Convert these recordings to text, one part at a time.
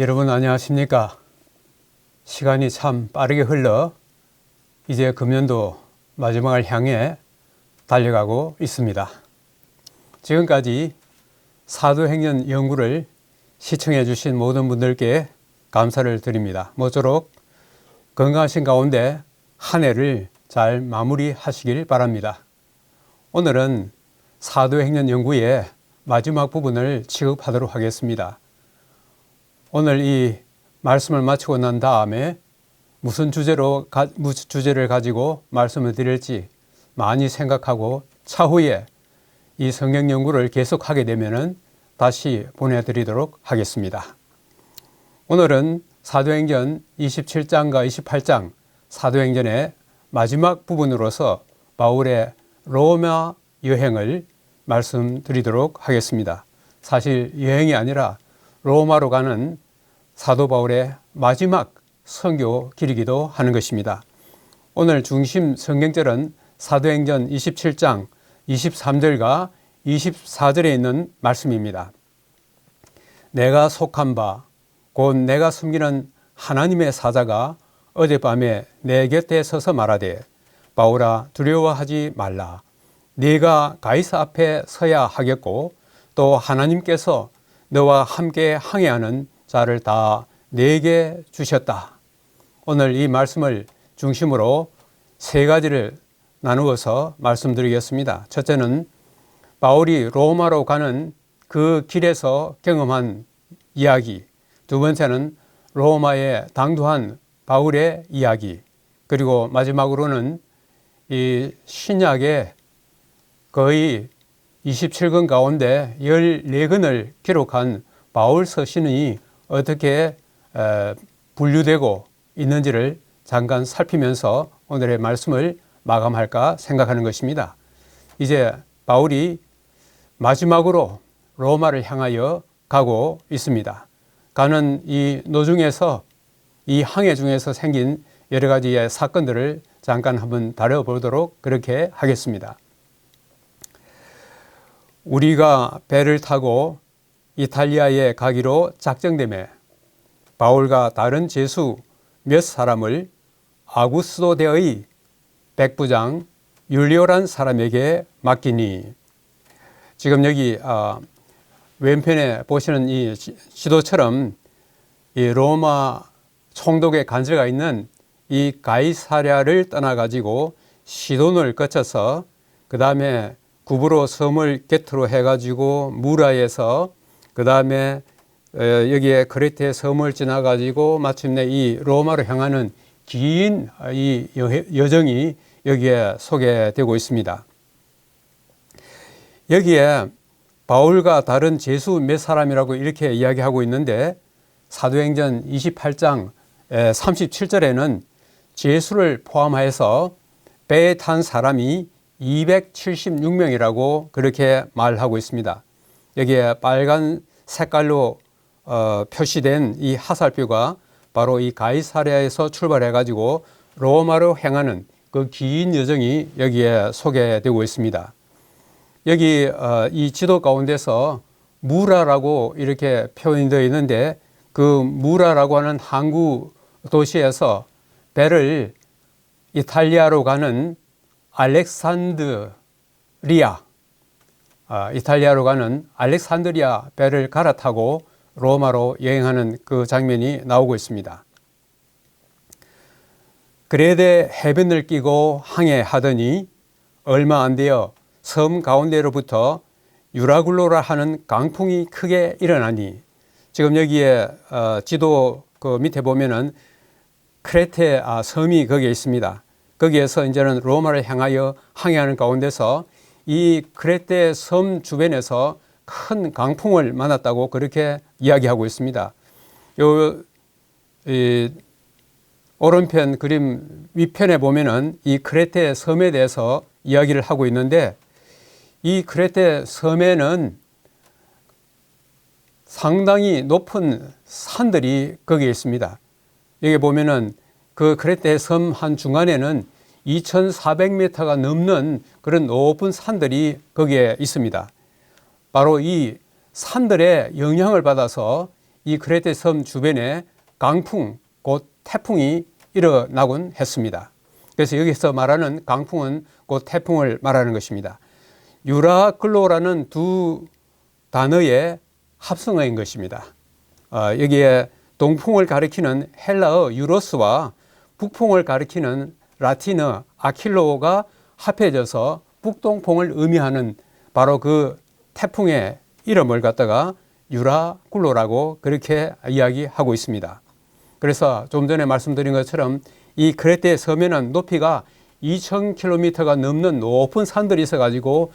여러분 안녕하십니까? 시간이 참 빠르게 흘러 이제 금년도 마지막을 향해 달려가고 있습니다. 지금까지 사도행전 연구를 시청해 주신 모든 분들께 감사를 드립니다. 모쪼록 건강하신 가운데 한 해를 잘 마무리하시길 바랍니다. 오늘은 사도행전 연구의 마지막 부분을 취급하도록 하겠습니다. 오늘 이 말씀을 마치고 난 다음에 무슨 주제를 가지고 말씀을 드릴지 많이 생각하고 차후에 이 성경 연구를 계속하게 되면은 다시 보내드리도록 하겠습니다. 오늘은 사도행전 27장과 28장 사도행전의 마지막 부분으로서 바울의 로마 여행을 말씀드리도록 하겠습니다. 사실 여행이 아니라 로마로 가는 사도 바울의 마지막 선교 길이기도 하는 것입니다. 오늘 중심 성경절은 사도행전 27장 23절과 24절에 있는 말씀입니다. 내가 속한 바 곧 내가 섬기는 하나님의 사자가 어젯밤에 내 곁에 서서 말하되 바울아 두려워하지 말라. 네가 가이사 앞에 서야 하겠고 또 하나님께서 너와 함께 항해하는 자를 다 내게 주셨다. 오늘 이 말씀을 중심으로 세 가지를 나누어서 말씀드리겠습니다. 첫째는 바울이 로마로 가는 그 길에서 경험한 이야기, 두 번째는 로마에 당도한 바울의 이야기, 그리고 마지막으로는 이 신약의 거의 27권 가운데 14권을 기록한 바울 서신이 어떻게 분류되고 있는지를 잠깐 살피면서 오늘의 말씀을 마감할까 생각하는 것입니다. 이제 바울이 마지막으로 로마를 향하여 가고 있습니다. 가는 이 노중에서 이 항해 중에서 생긴 여러 가지의 사건들을 잠깐 한번 다뤄보도록 그렇게 하겠습니다. 우리가 배를 타고 이탈리아에 가기로 작정되매 바울과 다른 제수 몇 사람을 아구스도 대의 백부장 율리오란 사람에게 맡기니, 지금 여기 왼편에 보시는 이 지도처럼 이 로마 총독의 관저가 있는 이 가이사랴를 떠나가지고 시돈을 거쳐서 그 다음에 구브로 섬을 곁으로 해가지고 무라에서 그 다음에 여기에 크레테 섬을 지나가지고 마침내 이 로마로 향하는 긴 이 여정이 여기에 소개되고 있습니다. 여기에 바울과 다른 제수 몇 사람이라고 이렇게 이야기하고 있는데 사도행전 28장 37절에는 제수를 포함해서 배에 탄 사람이 276명이라고 그렇게 말하고 있습니다. 여기에 빨간 색깔로 표시된 이 하살표가 바로 이 가이사랴에서 출발해 가지고 로마로 향하는 그 긴 여정이 여기에 소개되고 있습니다. 여기 이 지도 가운데서 무라라고 이렇게 표현되어 있는데 그 무라라고 하는 항구 도시에서 배를 이탈리아로 가는 이탈리아로 가는 알렉산드리아 배를 갈아타고 로마로 여행하는 그 장면이 나오고 있습니다. 그레데 해변을 끼고 항해하더니 얼마 안 되어 섬 가운데로부터 유라굴로라 하는 강풍이 크게 일어나니, 지금 여기에 지도 그 밑에 보면은 크레테 섬이 거기에 있습니다. 거기에서 이제는 로마를 향하여 항해하는 가운데서 이 크레테 섬 주변에서 큰 강풍을 만났다고 그렇게 이야기하고 있습니다. 오른편 그림 위편에 보면은 이 크레테 섬에 대해서 이야기를 하고 있는데, 이 크레테 섬에는 상당히 높은 산들이 거기에 있습니다. 여기 보면은 그 크레테 섬 한 중간에는 2,400m가 넘는 그런 높은 산들이 거기에 있습니다. 바로 이 산들의 영향을 받아서 이 크레테 섬 주변에 강풍, 곧 태풍이 일어나곤 했습니다. 그래서 여기서 말하는 강풍은 곧 태풍을 말하는 것입니다. 유라클로라는 두 단어의 합성어인 것입니다. 여기에 동풍을 가리키는 헬라어 유로스와 북풍을 가리키는 라틴어 아킬로가 합해져서 북동풍을 의미하는 바로 그 태풍의 이름을 갖다가 유라굴로라고 그렇게 이야기하고 있습니다. 그래서 좀 전에 말씀드린 것처럼 이 크레테 섬에는 높이가 2,000km가 넘는 높은 산들이 있어가지고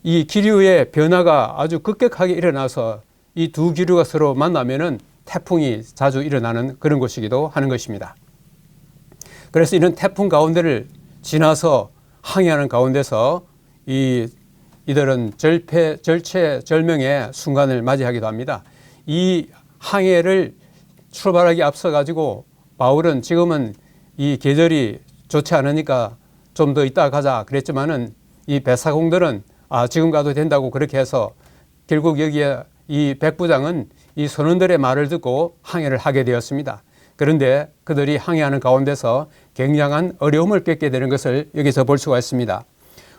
이 기류의 변화가 아주 급격하게 일어나서 이 두 기류가 서로 만나면은 태풍이 자주 일어나는 그런 곳이기도 하는 것입니다. 그래서 이런 태풍 가운데를 지나서 항해하는 가운데서 이들은 절체절명의 순간을 맞이하기도 합니다. 이 항해를 출발하기 앞서 가지고 바울은 지금은 이 계절이 좋지 않으니까 좀 더 이따 가자 그랬지만은 이 배사공들은 지금 가도 된다고 그렇게 해서 결국 여기에 이 백부장은 이 선원들의 말을 듣고 항해를 하게 되었습니다. 그런데 그들이 항해하는 가운데서 굉장한 어려움을 겪게 되는 것을 여기서 볼 수가 있습니다.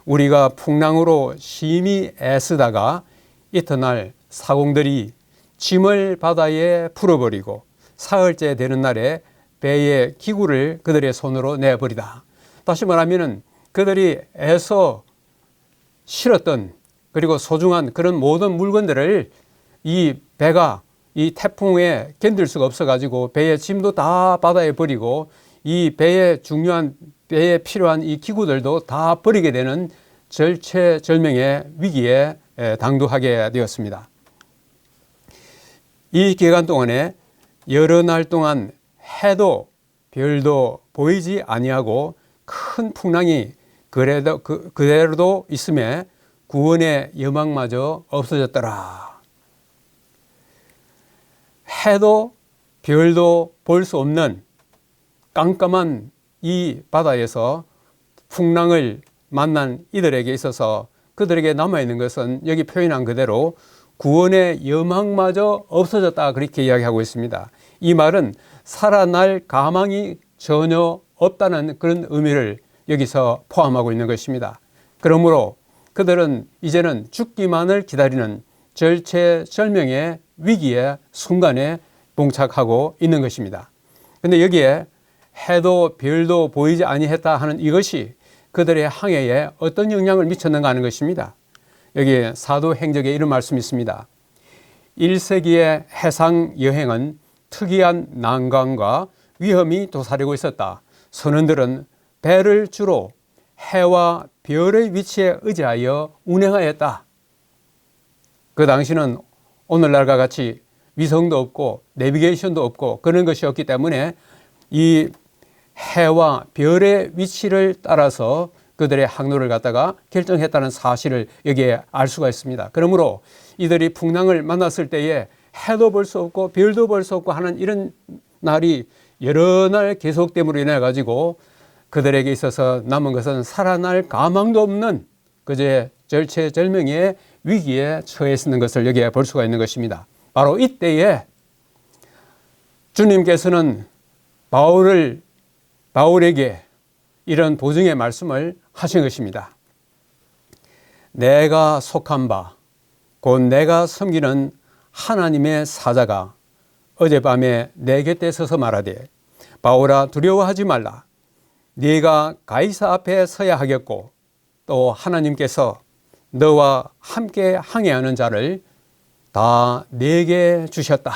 우리가 풍랑으로 심히 애쓰다가 이튿날 사공들이 짐을 바다에 풀어버리고 사흘째 되는 날에 배의 기구를 그들의 손으로 내버리다. 다시 말하면 그들이 애써 실었던 그리고 소중한 그런 모든 물건들을 이 배가 이 태풍에 견딜 수가 없어가지고 배의 짐도 다 바다에 버리고 이 배에 필요한 이 기구들도 다 버리게 되는 절체절명의 위기에 당도하게 되었습니다. 이 기간 동안에 여러 날 동안 해도 별도 보이지 아니하고 큰 풍랑이 그대로도 있음에 구원의 여망마저 없어졌더라. 해도 별도 볼 수 없는 깜깜한 이 바다에서 풍랑을 만난 이들에게 있어서 그들에게 남아있는 것은 여기 표현한 그대로 구원의 여망마저 없어졌다 그렇게 이야기하고 있습니다. 이 말은 살아날 가망이 전혀 없다는 그런 의미를 여기서 포함하고 있는 것입니다. 그러므로 그들은 이제는 죽기만을 기다리는 절체절명의 위기의 순간에 봉착하고 있는 것입니다. 그런데 여기에 해도 별도 보이지 아니했다 하는 이것이 그들의 항해에 어떤 영향을 미쳤는가 하는 것입니다. 여기 사도행적에 이런 말씀이 있습니다. 1세기의 해상 여행은 특이한 난관과 위험이 도사리고 있었다. 선원들은 배를 주로 해와 별의 위치에 의지하여 운행하였다. 그 당시는 오늘날과 같이 위성도 없고 내비게이션도 없고 그런 것이 없기 때문에 이 해와 별의 위치를 따라서 그들의 항로를 갖다가 결정했다는 사실을 여기에 알 수가 있습니다. 그러므로 이들이 풍랑을 만났을 때에 해도 볼 수 없고 별도 볼 수 없고 하는 이런 날이 여러 날 계속됨으로 인해 가지고 그들에게 있어서 남은 것은 살아날 가망도 없는 그제 절체절명의 위기에 처해 있는 것을 여기에 볼 수가 있는 것입니다. 바로 이때에 주님께서는 바울에게 이런 보증의 말씀을 하신 것입니다. 내가 속한 바, 곧 내가 섬기는 하나님의 사자가 어젯밤에 내 곁에 서서 말하되 바울아 두려워하지 말라. 네가 가이사 앞에 서야 하겠고 또 하나님께서 너와 함께 항해하는 자를 다 내게 주셨다.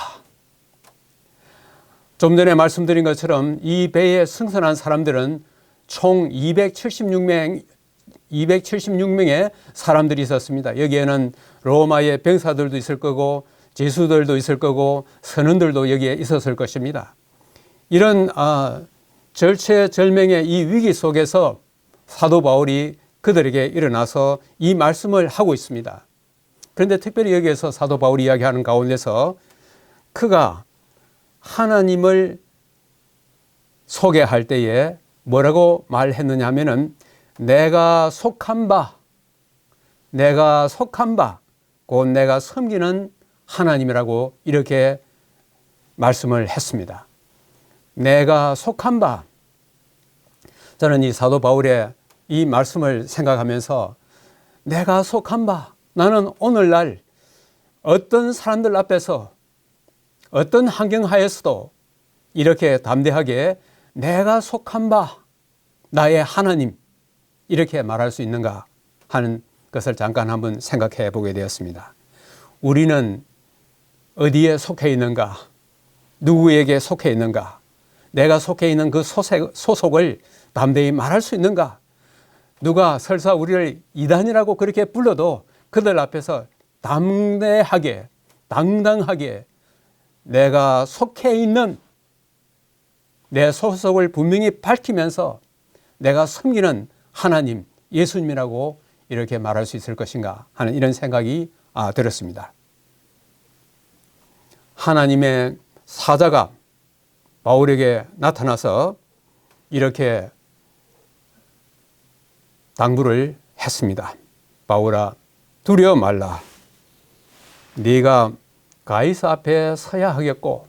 좀 전에 말씀드린 것처럼 이 배에 승선한 사람들은 총 276명의 사람들이 있었습니다. 여기에는 로마의 병사들도 있을 거고 제수들도 있을 거고 선원들도 여기에 있었을 것입니다. 이런 절체절명의 이 위기 속에서 사도 바울이 그들에게 일어나서 이 말씀을 하고 있습니다. 그런데 특별히 여기에서 사도 바울이 이야기하는 가운데서 그가 하나님을 소개할 때에 뭐라고 말했느냐 하면은 내가 속한 바, 곧 내가 섬기는 하나님이라고 이렇게 말씀을 했습니다. 내가 속한 바. 저는 이 사도 바울의 이 말씀을 생각하면서 내가 속한 바, 나는 오늘날 어떤 사람들 앞에서 어떤 환경 하에서도 이렇게 담대하게 내가 속한 바, 나의 하나님, 이렇게 말할 수 있는가 하는 것을 잠깐 한번 생각해 보게 되었습니다. 우리는 어디에 속해 있는가? 누구에게 속해 있는가? 내가 속해 있는 그 소속을 담대히 말할 수 있는가? 누가 설사 우리를 이단이라고 그렇게 불러도 그들 앞에서 담대하게, 당당하게 내가 속해 있는 내 소속을 분명히 밝히면서 내가 섬기는 하나님, 예수님이라고 이렇게 말할 수 있을 것인가 하는 이런 생각이 들었습니다. 하나님의 사자가 바울에게 나타나서 이렇게 당부를 했습니다. 바울아, 두려워 말라. 네가 가이사 앞에 서야 하겠고,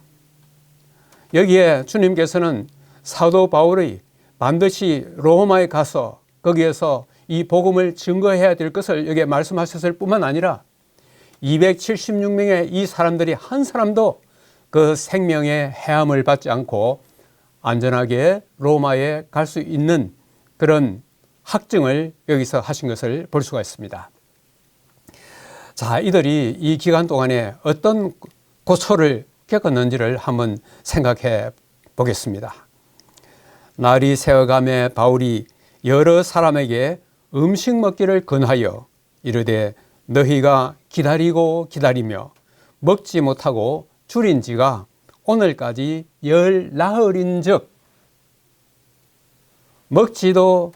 여기에 주님께서는 사도 바울의 반드시 로마에 가서 거기에서 이 복음을 증거해야 될 것을 여기에 말씀하셨을 뿐만 아니라 276명의 이 사람들이 한 사람도 그 생명의 해함을 받지 않고 안전하게 로마에 갈 수 있는 그런 확증을 여기서 하신 것을 볼 수가 있습니다. 자, 이들이 이 기간 동안에 어떤 고초를 겪었는지를 한번 생각해 보겠습니다. 날이 새어가매 바울이 여러 사람에게 음식 먹기를 권하여 이르되 너희가 기다리고 기다리며 먹지 못하고 줄인 지가 오늘까지 10나흘인즉 먹지도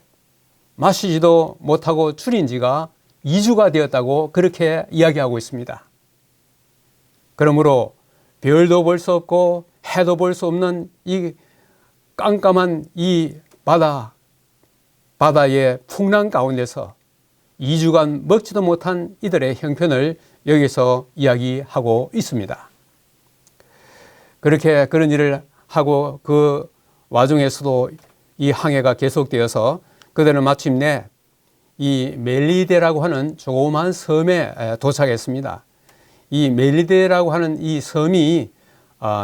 마시지도 못하고 줄인 지가 2주가 되었다고 그렇게 이야기하고 있습니다. 그러므로 별도 볼 수 없고 해도 볼 수 없는 이 깜깜한 이 바다의 풍랑 가운데서 2주간 먹지도 못한 이들의 형편을 여기서 이야기하고 있습니다. 그렇게 그런 일을 하고 그 와중에서도 이 항해가 계속되어서 그들은 마침내 이 멜리데라고 하는 조그만 섬에 도착했습니다. 이 멜리데라고 하는 이 섬이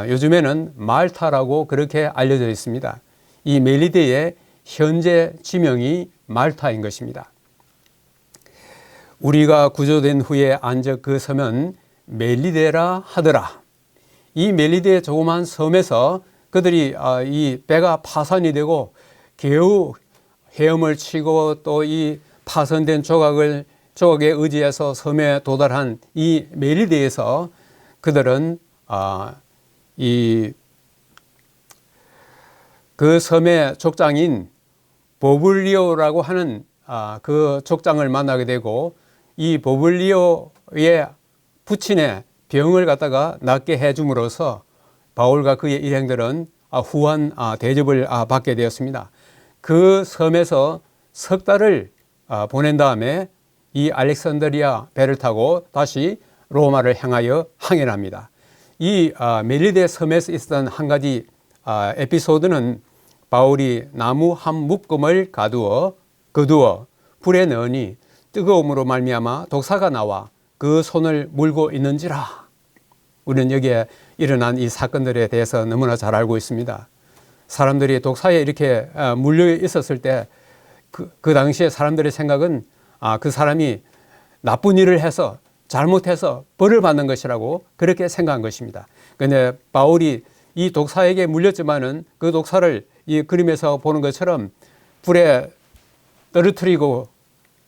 요즘에는 말타라고 그렇게 알려져 있습니다. 이 멜리데의 현재 지명이 말타인 것입니다. 우리가 구조된 후에 안적 그 섬은 멜리데라 하더라. 이 멜리데의 조그만 섬에서 그들이 이 배가 파산이 되고 겨우 헤엄을 치고 또 이 파손된 조각에 의지해서 섬에 도달한 이 멜리데에서 그들은 그 섬의 족장인 보블리오라고 하는 그 족장을 만나게 되고 이 보블리오의 부친의 병을 갖다가 낫게 해줌으로써 바울과 그의 일행들은 후한 대접을 받게 되었습니다. 그 섬에서 석 달을 보낸 다음에 이 알렉산드리아 배를 타고 다시 로마를 향하여 항해를 합니다. 이 멜리데 섬에서 있었던 한 가지 에피소드는 바울이 나무 한 묶음을 거두어 불에 넣으니 뜨거움으로 말미암아 독사가 나와 그 손을 물고 있는지라. 우리는 여기에 일어난 이 사건들에 대해서 너무나 잘 알고 있습니다. 사람들이 독사에 이렇게 물려 있었을 때 그 당시에 사람들의 생각은 그 사람이 나쁜 일을 해서 잘못해서 벌을 받는 것이라고 그렇게 생각한 것입니다. 그런데 바울이 이 독사에게 물렸지만은 그 독사를 이 그림에서 보는 것처럼 불에 떨어뜨리고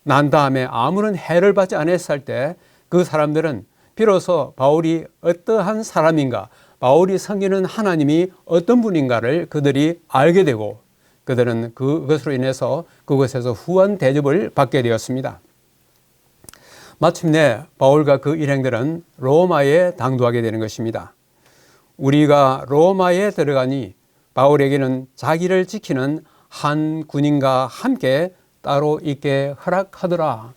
난 다음에 아무런 해를 받지 않았을 때 그 사람들은 비로소 바울이 어떠한 사람인가, 바울이 섬기는 하나님이 어떤 분인가를 그들이 알게 되고 그들은 그것으로 인해서 그곳에서 후한 대접을 받게 되었습니다. 마침내 바울과 그 일행들은 로마에 당도하게 되는 것입니다. 우리가 로마에 들어가니 바울에게는 자기를 지키는 한 군인과 함께 따로 있게 허락하더라.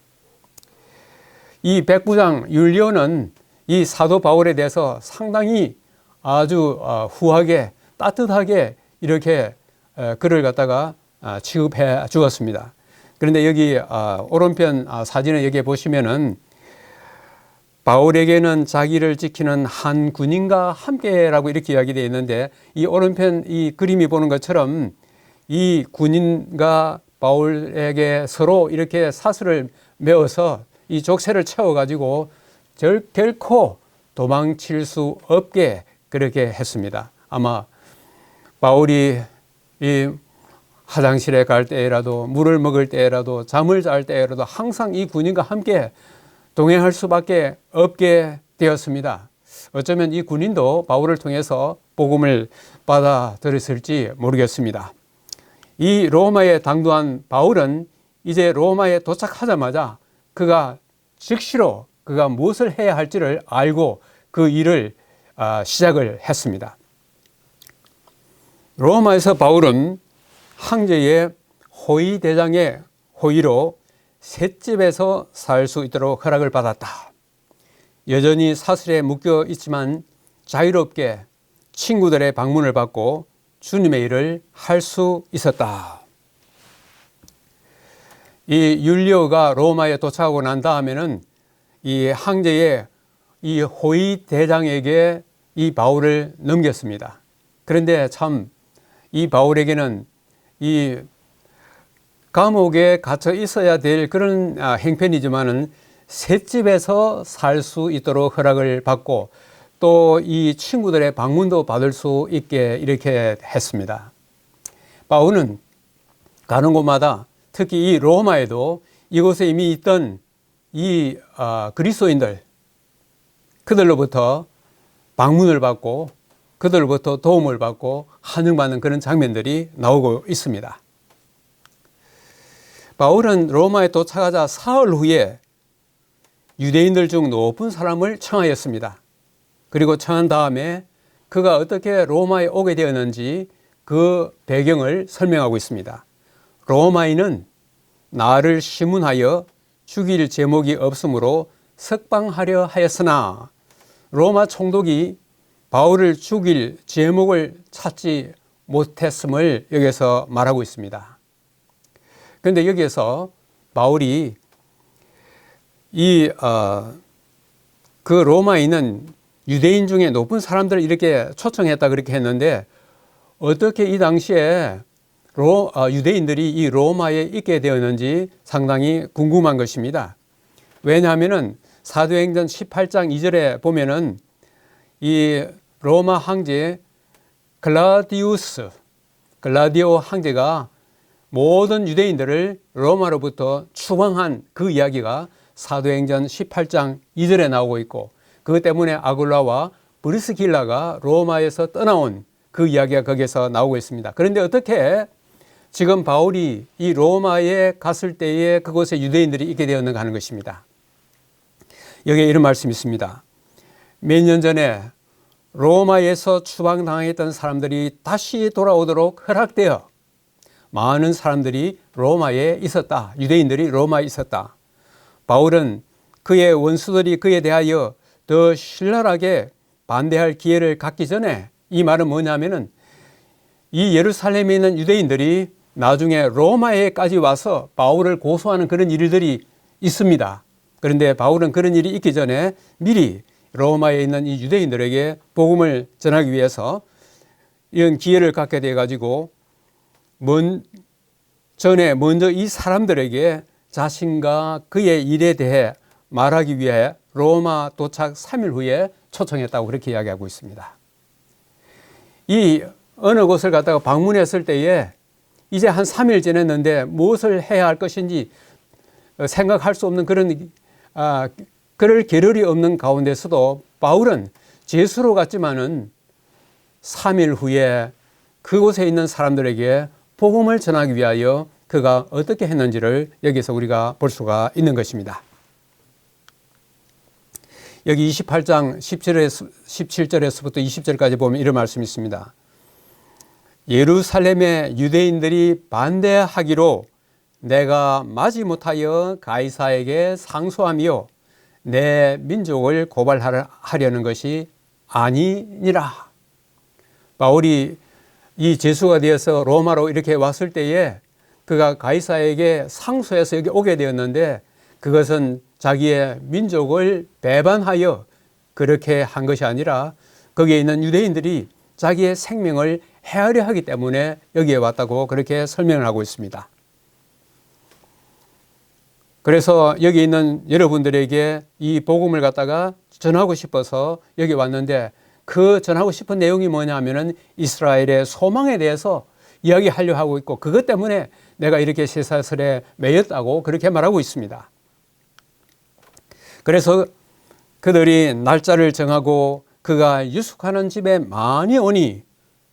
이 백부장 율리오는 이 사도 바울에 대해서 상당히 아주 후하게 따뜻하게 이렇게 그를 갖다가 취급해 주었습니다. 그런데 여기 오른편 사진을 여기 보시면은 바울에게는 자기를 지키는 한 군인과 함께라고 이렇게 이야기되어 있는데, 이 오른편 이 그림이 보는 것처럼 이 군인과 바울에게 서로 이렇게 사슬을 메어서 이 족쇄를 채워가지고 결코 도망칠 수 없게 그렇게 했습니다. 아마 바울이 이 화장실에 갈 때라도, 물을 먹을 때라도, 잠을 잘 때라도 항상 이 군인과 함께 동행할 수밖에 없게 되었습니다. 어쩌면 이 군인도 바울을 통해서 복음을 받아들였을지 모르겠습니다. 이 로마에 당도한 바울은 이제 로마에 도착하자마자 그가 즉시로 그가 무엇을 해야 할지를 알고 그 일을 시작을 했습니다. 로마에서 바울은 황제의 호위 대장의 호위로 셋집에서 살 수 있도록 허락을 받았다. 여전히 사슬에 묶여 있지만 자유롭게 친구들의 방문을 받고 주님의 일을 할 수 있었다. 이 율리오가 로마에 도착하고 난 다음에는 이 황제의 이 호위 대장에게 이 바울을 넘겼습니다. 그런데 참 이 바울에게는 이 감옥에 갇혀 있어야 될 그런 행편이지만은 셋집에서 살 수 있도록 허락을 받고 또 이 친구들의 방문도 받을 수 있게 이렇게 했습니다. 바울은 가는 곳마다 특히 이 로마에도 이곳에 이미 있던 이 그리스도인들, 그들로부터 방문을 받고 그들로부터 도움을 받고 환영받는 그런 장면들이 나오고 있습니다. 바울은 로마에 도착하자 사흘 후에 유대인들 중 높은 사람을 청하였습니다. 그리고 청한 다음에 그가 어떻게 로마에 오게 되었는지 그 배경을 설명하고 있습니다. 로마인은 나를 심문하여 죽일 제목이 없으므로 석방하려 하였으나 로마 총독이 바울을 죽일 제목을 찾지 못했음을 여기서 말하고 있습니다. 그런데 여기에서 바울이 그 로마인은 유대인 중에 높은 사람들을 이렇게 초청했다 그렇게 했는데 어떻게 이 당시에 유대인들이 이 로마에 있게 되었는지 상당히 궁금한 것입니다. 왜냐하면은 사도행전 18장 2절에 보면은 이 로마 황제 글라디오 황제가 모든 유대인들을 로마로부터 추방한 그 이야기가 사도행전 18장 2절에 나오고 있고, 그것 때문에 아굴라와 브리스길라가 로마에서 떠나온 그 이야기가 거기에서 나오고 있습니다. 그런데 어떻게 지금 바울이 이 로마에 갔을 때에 그곳에 유대인들이 있게 되었는가 하는 것입니다. 여기에 이런 말씀이 있습니다. 몇 년 전에 로마에서 추방당했던 사람들이 다시 돌아오도록 허락되어 많은 사람들이 로마에 있었다. 유대인들이 로마에 있었다. 바울은 그의 원수들이 그에 대하여 더 신랄하게 반대할 기회를 갖기 전에, 이 말은 뭐냐면은 이 예루살렘에 있는 유대인들이 나중에 로마에까지 와서 바울을 고소하는 그런 일들이 있습니다. 그런데 바울은 그런 일이 있기 전에 미리 로마에 있는 이 유대인들에게 복음을 전하기 위해서 이런 기회를 갖게 돼 가지고 전에 먼저 이 사람들에게 자신과 그의 일에 대해 말하기 위해 로마 도착 3일 후에 초청했다고 그렇게 이야기하고 있습니다. 이 어느 곳을 갔다가 방문했을 때에 이제 한 3일 지났는데 무엇을 해야 할 것인지 생각할 수 없는 그럴 겨를이 없는 가운데서도 바울은 제수로 갔지만은 3일 후에 그곳에 있는 사람들에게 복음을 전하기 위하여 그가 어떻게 했는지를 여기서 우리가 볼 수가 있는 것입니다. 여기 28장 17절에서부터 20절까지 보면 이런 말씀이 있습니다. 예루살렘의 유대인들이 반대하기로 내가 마지못하여 가이사에게 상소하며 내 민족을 고발하려는 것이 아니니라. 바울이 이 제수가 되어서 로마로 이렇게 왔을 때에 그가 가이사에게 상소해서 여기 오게 되었는데 그것은 자기의 민족을 배반하여 그렇게 한 것이 아니라 거기에 있는 유대인들이 자기의 생명을 헤아려 하기 때문에 여기에 왔다고 그렇게 설명을 하고 있습니다. 그래서 여기 있는 여러분들에게 이 복음을 갖다가 전하고 싶어서 여기 왔는데 그 전하고 싶은 내용이 뭐냐 하면은 이스라엘의 소망에 대해서 이야기하려 하고 있고 그것 때문에 내가 이렇게 쇠사슬에 매였다고 그렇게 말하고 있습니다. 그래서 그들이 날짜를 정하고 그가 유숙하는 집에 많이 오니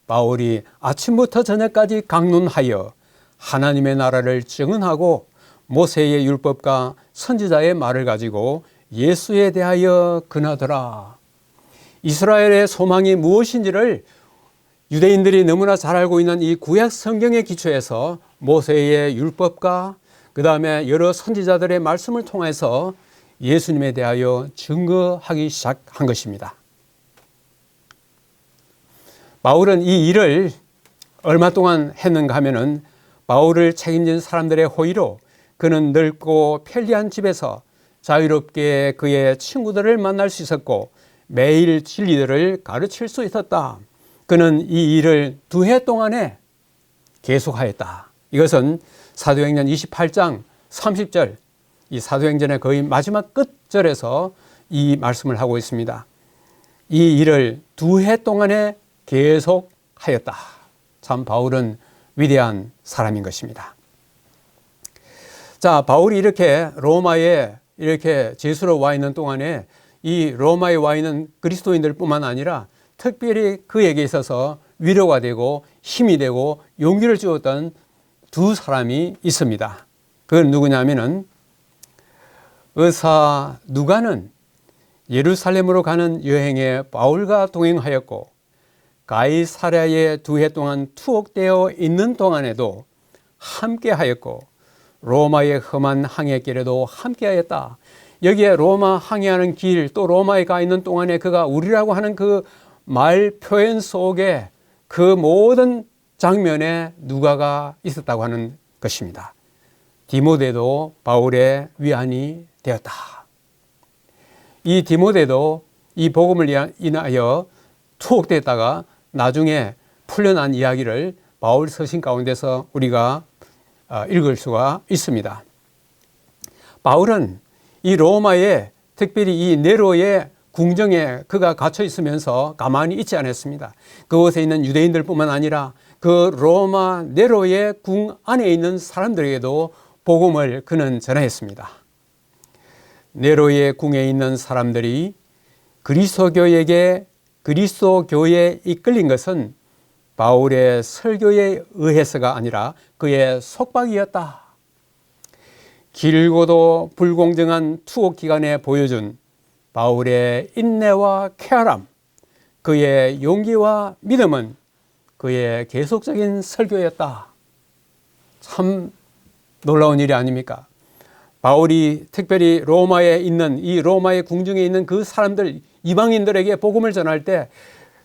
바울이 아침부터 저녁까지 강론하여 하나님의 나라를 증언하고 모세의 율법과 선지자의 말을 가지고 예수에 대하여 근하더라. 이스라엘의 소망이 무엇인지를 유대인들이 너무나 잘 알고 있는 이 구약 성경의 기초에서 모세의 율법과 그 다음에 여러 선지자들의 말씀을 통해서 예수님에 대하여 증거하기 시작한 것입니다. 바울은 이 일을 얼마 동안 했는가 하면은 바울을 책임진 사람들의 호의로 그는 넓고 편리한 집에서 자유롭게 그의 친구들을 만날 수 있었고 매일 진리들을 가르칠 수 있었다. 그는 이 일을 2해 동안에 계속하였다. 이것은 사도행전 28장 30절 이 사도행전의 거의 마지막 끝절에서 이 말씀을 하고 있습니다. 이 일을 2해 동안에 계속하였다. 참 바울은 위대한 사람인 것입니다. 자, 바울이 이렇게 로마에 이렇게 제수로 와 있는 동안에 이 로마에 와 있는 그리스도인들 뿐만 아니라 특별히 그에게 있어서 위로가 되고 힘이 되고 용기를 주었던 2 사람이 있습니다. 그건 누구냐면은 의사 누가는 예루살렘으로 가는 여행에 바울과 동행하였고 가이사랴에 2해 동안 투옥되어 있는 동안에도 함께하였고 로마의 험한 항해길에도 함께하였다. 여기에 로마 항해하는 길 또 로마에 가 있는 동안에 그가 우리라고 하는 그 말 표현 속에 그 모든 장면에 누가가 있었다고 하는 것입니다. 디모데도 바울의 위안이 되었다. 이 디모데도 이 복음을 인하여 투옥됐다가 나중에 풀려난 이야기를 바울 서신 가운데서 우리가 읽을 수가 있습니다. 바울은 이 로마에 특별히 이 네로의 궁정에 그가 갇혀 있으면서 가만히 있지 않았습니다. 그곳에 있는 유대인들 뿐만 아니라 그 로마 네로의 궁 안에 있는 사람들에게도 복음을 그는 전했습니다. 네로의 궁에 있는 사람들이 그리스도교에 이끌린 것은 바울의 설교에 의해서가 아니라 그의 속박이었다. 길고도 불공정한 투옥 기간에 보여준 바울의 인내와 쾌활함, 그의 용기와 믿음은 그의 계속적인 설교였다. 참 놀라운 일이 아닙니까? 바울이 특별히 로마에 있는 이 로마의 궁중에 있는 그 사람들 이방인들에게 복음을 전할 때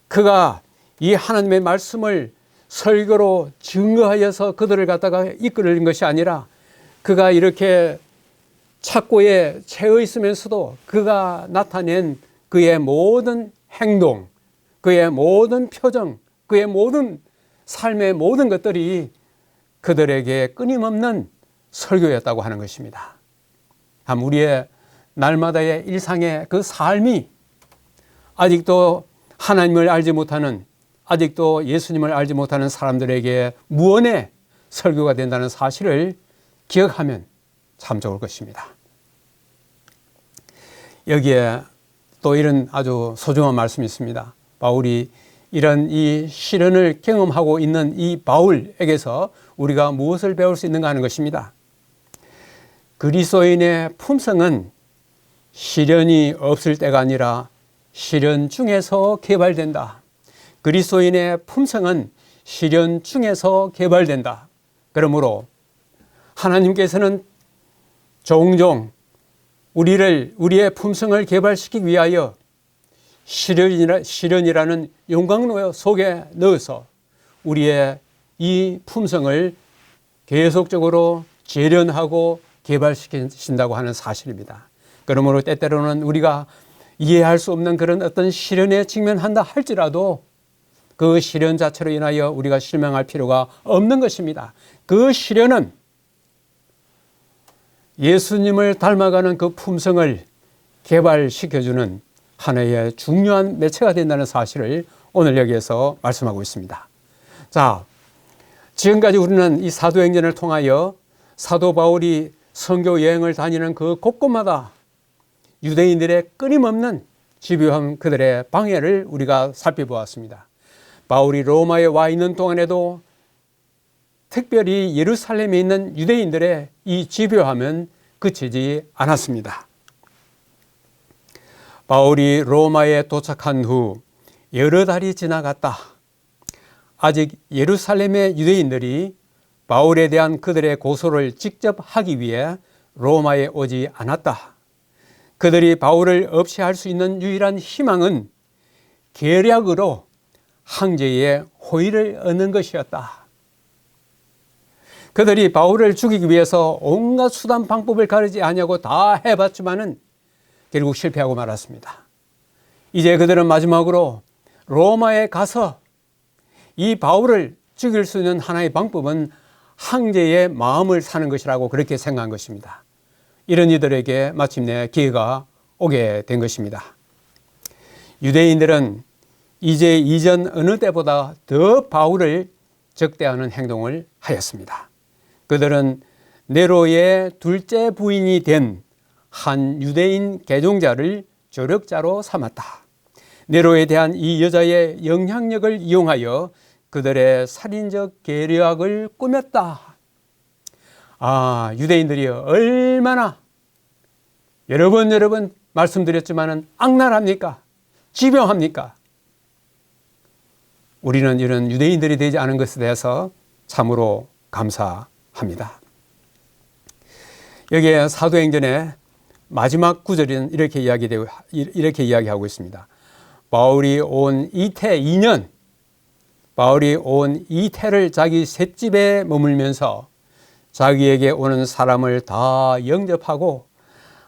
그가 이 하나님의 말씀을 설교로 증거하여서 그들을 갖다가 이끌는 것이 아니라 그가 이렇게 착고에 채어 있으면서도 그가 나타낸 그의 모든 행동, 그의 모든 표정, 그의 모든 삶의 모든 것들이 그들에게 끊임없는 설교였다고 하는 것입니다. 참 우리의 날마다의 일상의 그 삶이 아직도 하나님을 알지 못하는, 아직도 예수님을 알지 못하는 사람들에게 무언의 설교가 된다는 사실을 기억하면 참 좋을 것입니다. 여기에 또 이런 아주 소중한 말씀이 있습니다. 바울이 이런 이 시련을 경험하고 있는 이 바울에게서 우리가 무엇을 배울 수 있는가 하는 것입니다. 그리스도인의 품성은 시련이 없을 때가 아니라 시련 중에서 개발된다. 그리스도인의 품성은 시련 중에서 개발된다. 그러므로 하나님께서는 종종 우리의 품성을 개발시키기 위하여 시련이라는 용광로 속에 넣어서 우리의 이 품성을 계속적으로 재련하고 개발시킨다고 하는 사실입니다. 그러므로 때때로는 우리가 이해할 수 없는 그런 어떤 시련에 직면한다 할지라도 그 시련 자체로 인하여 우리가 실망할 필요가 없는 것입니다. 그 시련은 예수님을 닮아가는 그 품성을 개발시켜주는 하나의 중요한 매체가 된다는 사실을 오늘 여기에서 말씀하고 있습니다. 자, 지금까지 우리는 이 사도행전을 통하여 사도 바울이 선교 여행을 다니는 그 곳곳마다 유대인들의 끊임없는 집요한 그들의 방해를 우리가 살펴보았습니다. 바울이 로마에 와 있는 동안에도 특별히 예루살렘에 있는 유대인들의 이 집요함은 그치지 않았습니다. 바울이 로마에 도착한 후 여러 달이 지나갔다. 아직 예루살렘의 유대인들이 바울에 대한 그들의 고소를 직접 하기 위해 로마에 오지 않았다. 그들이 바울을 없애할 수 있는 유일한 희망은 계략으로 황제의 호의를 얻는 것이었다. 그들이 바울을 죽이기 위해서 온갖 수단 방법을 가리지 아니하고 다 해봤지만은 결국 실패하고 말았습니다. 이제 그들은 마지막으로 로마에 가서 이 바울을 죽일 수 있는 하나의 방법은 황제의 마음을 사는 것이라고 그렇게 생각한 것입니다. 이런 이들에게 마침내 기회가 오게 된 것입니다. 유대인들은 이제 이전 어느 때보다 더 바울을 적대하는 행동을 하였습니다. 그들은 네로의 둘째 부인이 된 한 유대인 개종자를 조력자로 삼았다. 네로에 대한 이 여자의 영향력을 이용하여 그들의 살인적 계략을 꾸몄다. 유대인들이 얼마나 여러 번 말씀드렸지만은 악랄합니까? 집요합니까? 우리는 이런 유대인들이 되지 않은 것에 대해서 참으로 감사합니다. 여기에 사도행전의 마지막 구절은 이렇게 이야기하고 있습니다. 바울이 온 이태 2년, 바울이 온 이태를 자기 셋집에 머물면서 자기에게 오는 사람을 다 영접하고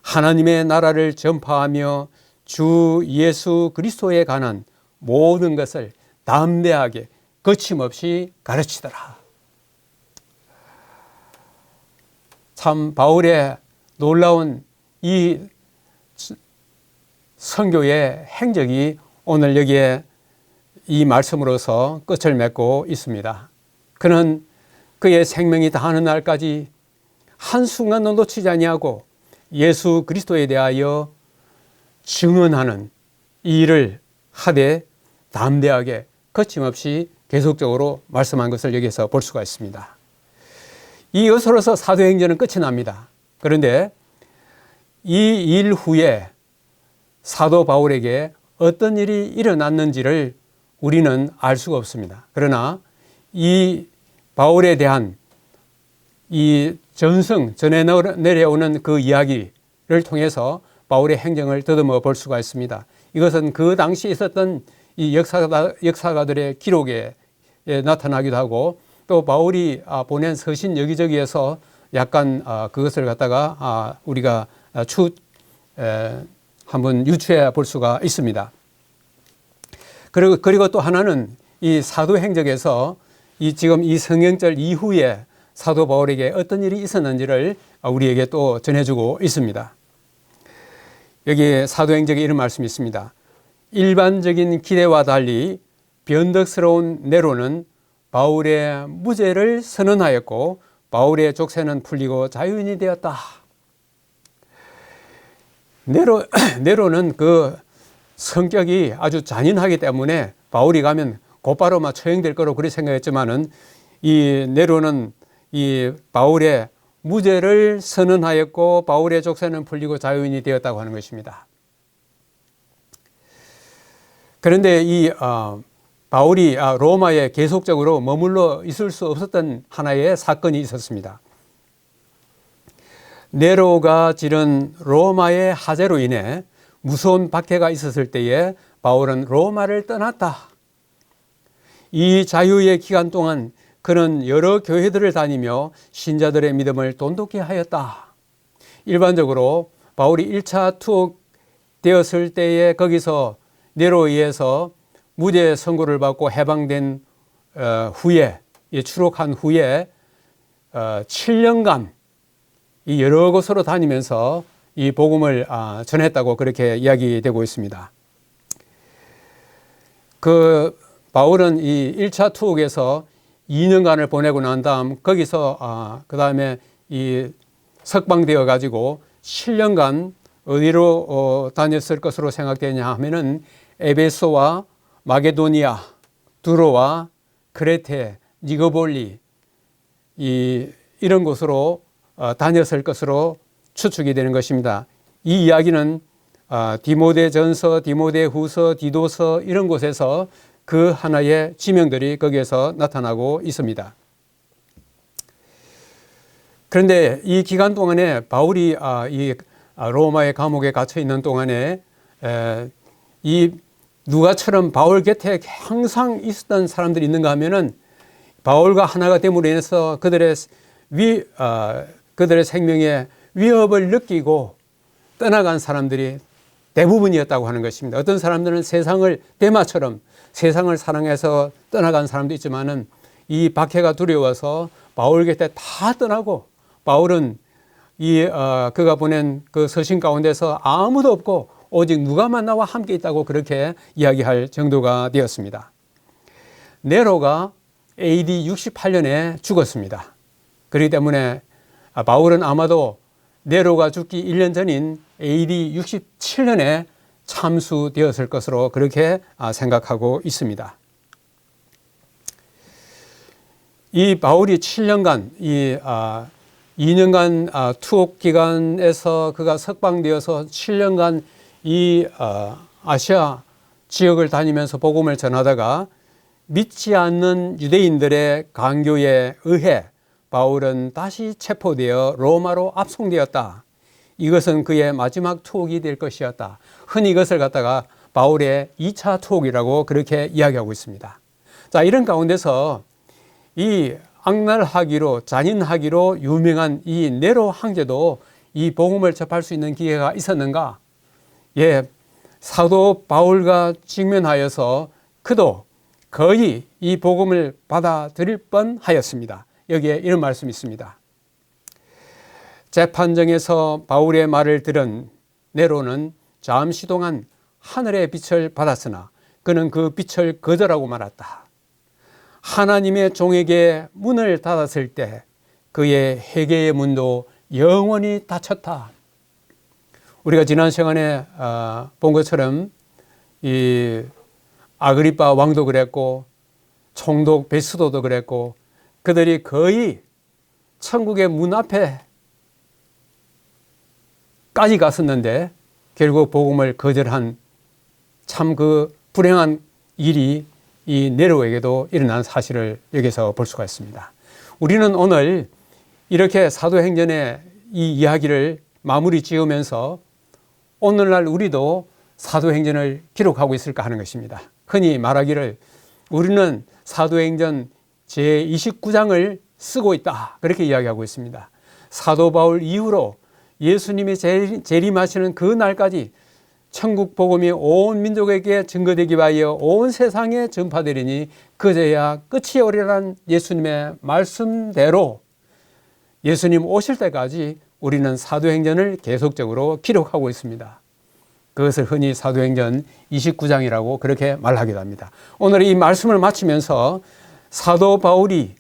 하나님의 나라를 전파하며 주 예수 그리스도에 관한 모든 것을 담대하게 거침없이 가르치더라. 참 바울의 놀라운 이 선교의 행적이 오늘 여기에 이 말씀으로서 끝을 맺고 있습니다. 그는 그의 생명이 다하는 날까지 한순간도 놓치지 아니하고 예수 그리스도에 대하여 증언하는 이 일을 하되 담대하게 거침없이 계속적으로 말씀한 것을 여기서 볼 수가 있습니다. 이것으로서 사도행전은 끝이 납니다. 그런데 이 일 후에 사도 바울에게 어떤 일이 일어났는지를 우리는 알 수가 없습니다. 그러나 이 바울에 대한 이 전에 내려오는 그 이야기를 통해서 바울의 행정을 더듬어 볼 수가 있습니다. 이것은 그 당시 있었던 이 역사가들의 기록에 나타나기도 하고 또 바울이 보낸 서신 여기저기에서 약간 그것을 갖다가 우리가 한번 유추해 볼 수가 있습니다. 그리고 또 하나는 이 사도행적에서 지금 이 성령절 이후에 사도 바울에게 어떤 일이 있었는지를 우리에게 또 전해주고 있습니다. 여기 사도행적에 이런 말씀이 있습니다. 일반적인 기대와 달리 변덕스러운 네로는 바울의 무죄를 선언하였고 바울의 족쇄는 풀리고 자유인이 되었다. 네로는 그 성격이 아주 잔인하기 때문에 바울이 가면 곧바로 처형될 거로 그렇게 생각했지만은 이 네로는 이 바울의 무죄를 선언하였고 바울의 족쇄는 풀리고 자유인이 되었다고 하는 것입니다. 그런데 이 바울이 로마에 계속적으로 머물러 있을 수 없었던 하나의 사건이 있었습니다. 네로가 지른 로마의 하재로 인해 무서운 박해가 있었을 때에 바울은 로마를 떠났다. 이 자유의 기간 동안 그는 여러 교회들을 다니며 신자들의 믿음을 돈독히 하였다. 일반적으로 바울이 1차 투옥되었을 때에 거기서 네로에 의해서 무죄 선고를 받고 해방된 후에, 추록한 후에 7년간 이 여러 곳으로 다니면서 이 복음을 전했다고 그렇게 이야기되고 있습니다. 바울은 이 1차 투옥에서 2년간을 보내고 난 다음 거기서 그 다음에 이 석방되어 가지고 7년간 어디로 다녔을 것으로 생각되냐 하면은 에베소와 마게도니아, 두로와 크레테, 니고볼리 이런 곳으로 다녔을 것으로 추측이 되는 것입니다. 이 이야기는 디모데전서, 디모데후서, 디도서 이런 곳에서 그 하나의 지명들이 거기에서 나타나고 있습니다. 그런데 이 기간 동안에 바울이 이 로마의 감옥에 갇혀 있는 동안에 이 누가처럼 바울 곁에 항상 있었던 사람들이 있는가 하면은 바울과 하나가 됨으로 인해서 그들의 생명에 위협을 느끼고 떠나간 사람들이 대부분이었다고 하는 것입니다. 어떤 사람들은 데마처럼 세상을 사랑해서 떠나간 사람도 있지만은 이 박해가 두려워서 바울 곁에 다 떠나고 바울은 그가 보낸 그 서신 가운데서 아무도 없고 오직 누가만 나와 함께 있다고 그렇게 이야기할 정도가 되었습니다. 네로가 AD 68년에 죽었습니다. 그렇기 때문에 바울은 아마도 네로가 죽기 1년 전인 AD 67년에 참수되었을 것으로 그렇게 생각하고 있습니다. 이 바울이 7년간 2년간 투옥 기간에서 그가 석방되어서 7년간 이 아시아 지역을 다니면서 복음을 전하다가 믿지 않는 유대인들의 강요에 의해 바울은 다시 체포되어 로마로 압송되었다. 이것은 그의 마지막 투옥이 될 것이었다. 흔히 이것을 갖다가 바울의 2차 투옥이라고 그렇게 이야기하고 있습니다. 자, 이런 가운데서 이 악랄하기로 잔인하기로 유명한 이 네로 황제도 이 복음을 접할 수 있는 기회가 있었는가? 예, 사도 바울과 직면하여서 그도 거의 이 복음을 받아들일 뻔하였습니다. 여기에 이런 말씀이 있습니다. 재판정에서 바울의 말을 들은 네로는 잠시 동안 하늘의 빛을 받았으나 그는 그 빛을 거절하고 말았다. 하나님의 종에게 문을 닫았을 때 그의 회개의 문도 영원히 닫혔다. 우리가 지난 시간에 본 것처럼 이 아그리파 왕도 그랬고 총독 베스도도 그랬고 그들이 거의 천국의 문 앞에 까지 갔었는데 결국 복음을 거절한 참 그 불행한 일이 이 네로에게도 일어난 사실을 여기서 볼 수가 있습니다. 우리는 오늘 이렇게 사도행전의 이 이야기를 마무리 지으면서 오늘날 우리도 사도행전을 기록하고 있을까 하는 것입니다. 흔히 말하기를 우리는 사도행전 제29장을 쓰고 있다 그렇게 이야기하고 있습니다. 사도 바울 이후로 예수님이 재림하시는 그 날까지 천국 복음이 온 민족에게 증거되기 위하여 온 세상에 전파되리니 그제야 끝이 오리라는 예수님의 말씀대로 예수님 오실 때까지 우리는 사도행전을 계속적으로 기록하고 있습니다. 그것을 흔히 사도행전 29장이라고 그렇게 말하기도 합니다. 오늘 이 말씀을 마치면서 사도 바울이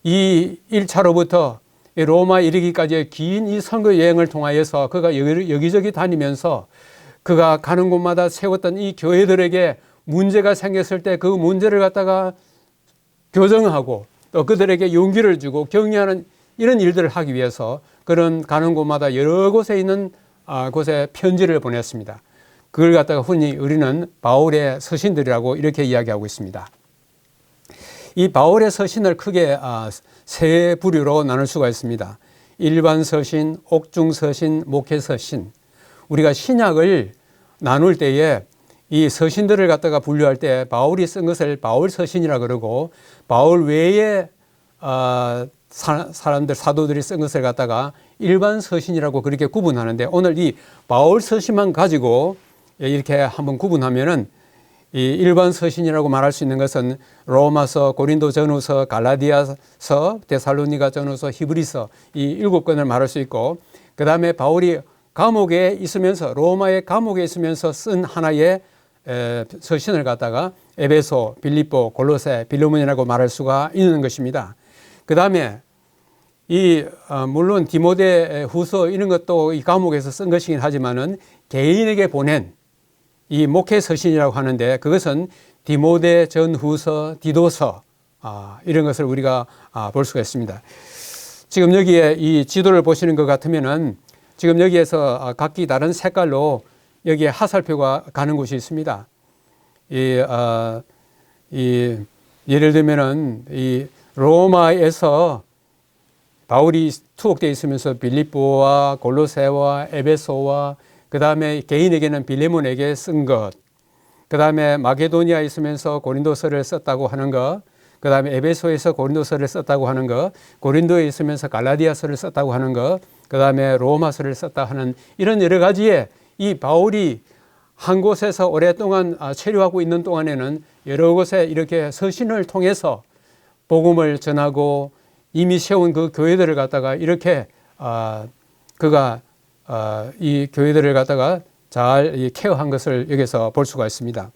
이 1차로부터 로마 이르기까지의 긴 이 선거 여행을 통하여서 그가 여기저기 다니면서 그가 가는 곳마다 세웠던 이 교회들에게 문제가 생겼을 때 그 문제를 갖다가 교정하고 또 그들에게 용기를 주고 격려하는 이런 일들을 하기 위해서 그런 가는 곳마다 여러 곳에 있는 곳에 편지를 보냈습니다. 그걸 갖다가 흔히 우리는 바울의 서신들이라고 이렇게 이야기하고 있습니다. 이 바울의 서신을 크게 세 부류로 나눌 수가 있습니다. 일반 서신, 옥중 서신, 목회 서신. 우리가 신약을 나눌 때에 이 서신들을 갖다가 분류할 때 바울이 쓴 것을 바울 서신이라 그러고 바울 외에 사람들 사도들이 쓴 것을 갖다가 일반 서신이라고 그렇게 구분하는데, 오늘 이 바울 서신만 가지고 이렇게 한번 구분하면은 이 일반 서신이라고 말할 수 있는 것은 로마서, 고린도 전후서, 갈라디아서, 데살로니가 전후서, 히브리서 이 7권을 말할 수 있고, 그 다음에 바울이 감옥에 있으면서 로마의 감옥에 있으면서 쓴 하나의 서신을 갖다가 에베소, 빌립보, 골로새, 빌레몬이라고 말할 수가 있는 것입니다. 그 다음에 물론 디모데 후서 이런 것도 이 감옥에서 쓴 것이긴 하지만은 개인에게 보낸 이 목회 서신이라고 하는데, 그것은 디모데 전후서, 디도서 이런 것을 우리가 볼 수가 있습니다. 지금 여기에 이 지도를 보시는 것 같으면은 지금 여기에서 각기 다른 색깔로 여기에 하살표가 가는 곳이 있습니다. 예를 들면은 이 로마에서 바울이 투옥되어 있으면서 빌립보와 골로새와 에베소와 그 다음에 개인에게는 빌레몬에게 쓴 것, 그 다음에 마게도니아에 있으면서 고린도서를 썼다고 하는 것, 그 다음에 에베소에서 고린도서를 썼다고 하는 것, 고린도에 있으면서 갈라디아서를 썼다고 하는 것, 그 다음에 로마서를 썼다 하는 이런 여러 가지의 이 바울이 한 곳에서 오랫동안 체류하고 있는 동안에는 여러 곳에 이렇게 서신을 통해서 복음을 전하고 이미 세운 그 교회들을 갖다가 이렇게 그가 이 교회들을 갖다가 잘 케어한 것을 여기서 볼 수가 있습니다.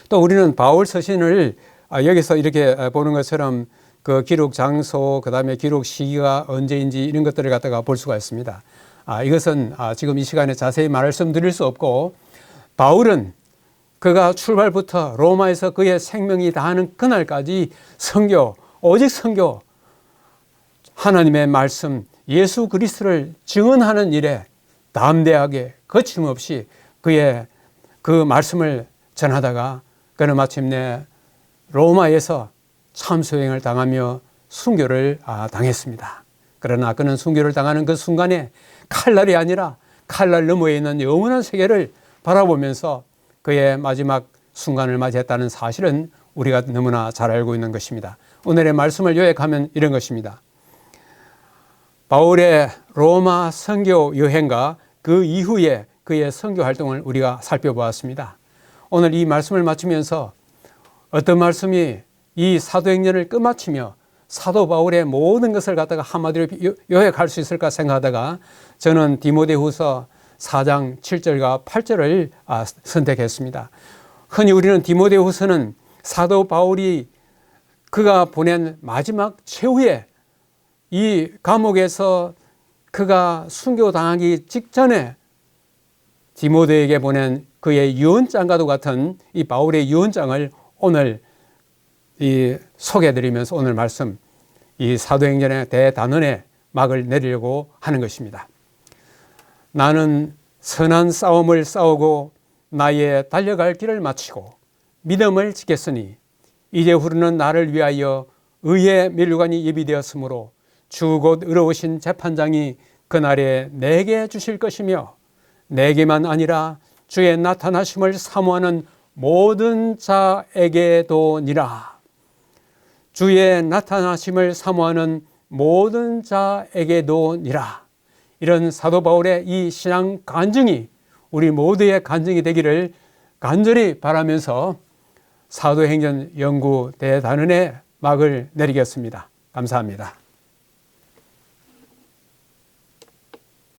또 우리는 바울 서신을 여기서 이렇게 보는 것처럼 그 기록 장소, 그 다음에 기록 시기가 언제인지 이런 것들을 갖다가 볼 수가 있습니다. 이것은 지금 이 시간에 자세히 말씀드릴 수 없고, 바울은 그가 출발부터 로마에서 그의 생명이 다하는 그날까지 선교, 오직 선교, 하나님의 말씀, 예수 그리스도를 증언하는 일에 담대하게 거침없이 그의 그 말씀을 전하다가 그는 마침내 로마에서 참수행을 당하며 순교를 당했습니다. 그러나 그는 순교를 당하는 그 순간에 칼날이 아니라 칼날 너머에 있는 영원한 세계를 바라보면서 그의 마지막 순간을 맞이했다는 사실은 우리가 너무나 잘 알고 있는 것입니다. 오늘의 말씀을 요약하면 이런 것입니다. 바울의 로마 선교 여행과 그 이후에 그의 선교 활동을 우리가 살펴보았습니다. 오늘 이 말씀을 마치면서 어떤 말씀이 이 사도행전을 끝마치며 사도 바울의 모든 것을 갖다가 한마디로 요약할 수 있을까 생각하다가 저는 디모데후서 4장 7절과 8절을 선택했습니다. 흔히 우리는 디모데후서는 사도 바울이 그가 보낸 마지막 최후의 이 감옥에서 그가 순교당하기 직전에 디모데에게 보낸 그의 유언장과도 같은 이 바울의 유언장을 오늘 소개해드리면서 오늘 말씀 이 사도행전의 대단원의 막을 내리려고 하는 것입니다. 나는 선한 싸움을 싸우고 나의 달려갈 길을 마치고 믿음을 지켰으니 이제 후로는 나를 위하여 의의 면류관이 예비되었으므로 주 곧 의로우신 재판장이 그날에 내게 주실 것이며 내게만 아니라 주의 나타나심을 사모하는 모든 자에게도니라. 주의 나타나심을 사모하는 모든 자에게도니라. 이런 사도 바울의 이 신앙 간증이 우리 모두의 간증이 되기를 간절히 바라면서 사도행전 연구 대단원의 막을 내리겠습니다. 감사합니다.